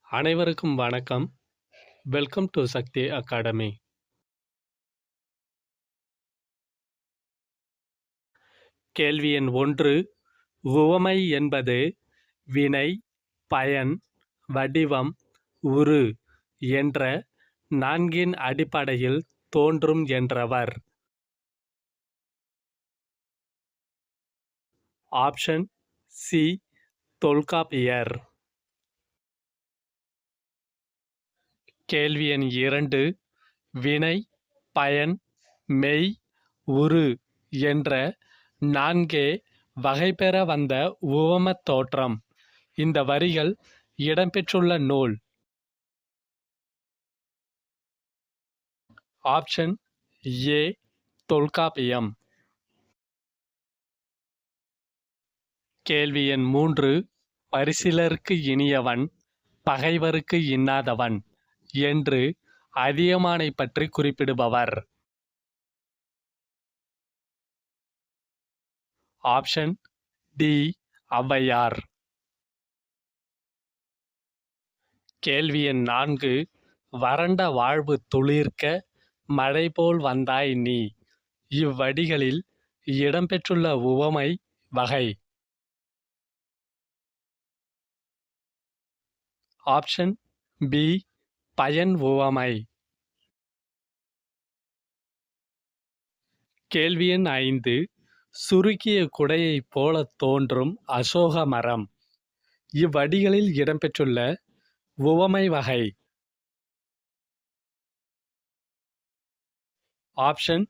அனைவருக்கும் வணக்கம். Welcome to Sakthi academy. கேள்வி எண் 1. உவமை என்பது வினை, பயன், வடிவம், உரு என்ற 4 அடிப்படையில் தோன்றும் என்றவர். Option C. தொல்காப்பியர். கேள்வி எண் 2. வினை, பயன், மெய், உரு என்ற 4 வகைபெற வந்த உவமத் தோற்றம். இந்த வரிகள் இடம்பெற்றுள்ள நூல். Option A. தொல்காப்பியம். கேள்வி எண் 3. பரிசிலருக்கு இனியவன், பகைவருக்கு இன்னாதவன் என்று அதியமானை பற்றி குறிப்பிடுபவர். Option D. ஔவையார். கேள்வி எண் 4. வறண்ட வாழ்வு துளிர்க்க மழைபோல் வந்தாய் நீ. இவ்வடிகளில் இடம்பெற்றுள்ள உவமை வகை. Option B. பயன் உவமை. கேள்வி எண் 5. சுருக்கிய குடையைப் போலத் தோன்றும் அசோக மரம். இவ்வடிகளில் இடம்பெற்றுள்ள உவமை வகை. Option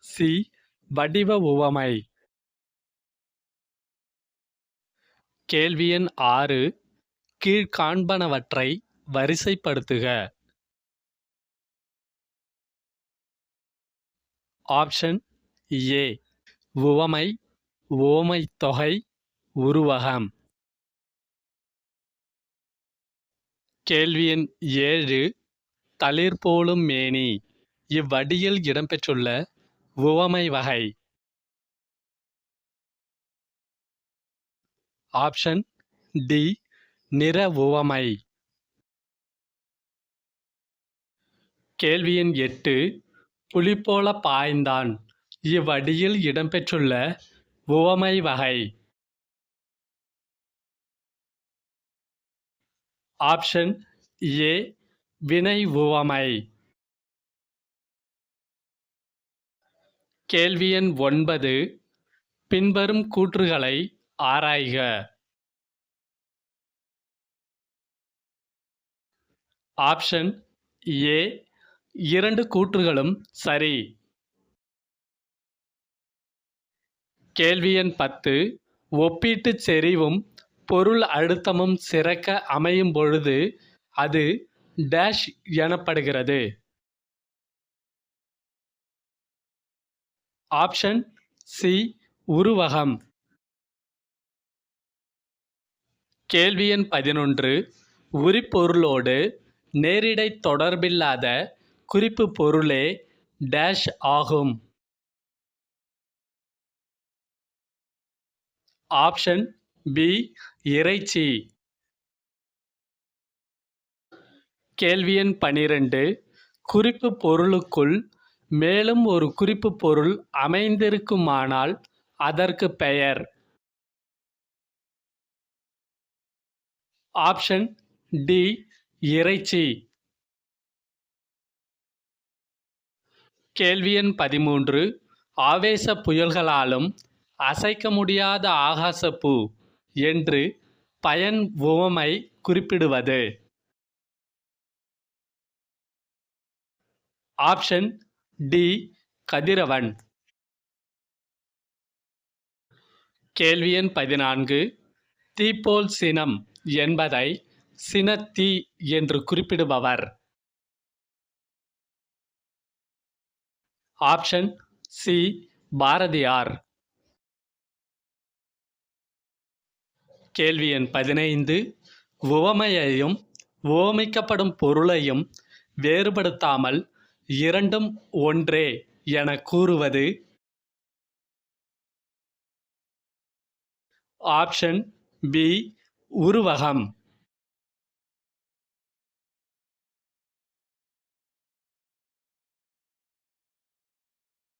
C. வடிவ உவமை. கேள்வி எண் 6. கீழ்காண்பனவற்றை வரிசைப்படுத்துக. Option A. உவமை, உவமைத் தொகை, உருவகம். கேள்வி எண் 7. தளிர் போலும் மேனி. இவ்வடியில் இடம்பெற்றுள்ள உவமை வகை. Option D. நிற உவமை. கேள்வி எண் 8. புலி போல பாய்ந்தான். இவ்வடியில் இடம்பெற்றுள்ள உவமை வகை. Option A. வினை உவமை. கேள்வி எண் 9. பின்வரும் கூற்றுகளை ஆராய்க. Option A. 2 கூற்றுகளும் சரி. கேள்வி எண் 10. ஒப்பீட்டுச் செறிவும் பொருள் அழுத்தமும் சிறக்க அமையும் பொழுது அது டேஷ் எனப்படுகிறது. Option C. உருவகம். கேள்வி எண் 11. உரிப்பொருளோடு நேரிடை தொடர்பில்லாத குறிப்பு பொருளே டேஷ் ஆகும். Option B. இறைச்சி. கேள்வி எண் 12. குறிப்பு பொருளுக்குள் மேலும் ஒரு குறிப்பு பொருள் அமைந்திருக்குமானால் அதற்கு பெயர். Option D. இறைச்சி. கேள்வி எண் 13. ஆவேச புயல்களாலும் அசைக்க முடியாத ஆகாசப்பூ என்று பயன் உவமை குறிப்பிடுவது. Option D. கதிரவன். கேள்வி எண் 14. தீப்போல் சினம் என்பதை சினத்தீ என்று குறிப்பிடுபவர். Option C. பாரதியார். கேள்வி எண் 15. உவமையையும் உவமிக்கப்படும் பொருளையும் வேறுபடுத்தாமல் இரண்டும் ஒன்றே என கூறுவது. Option B. உருவகம்.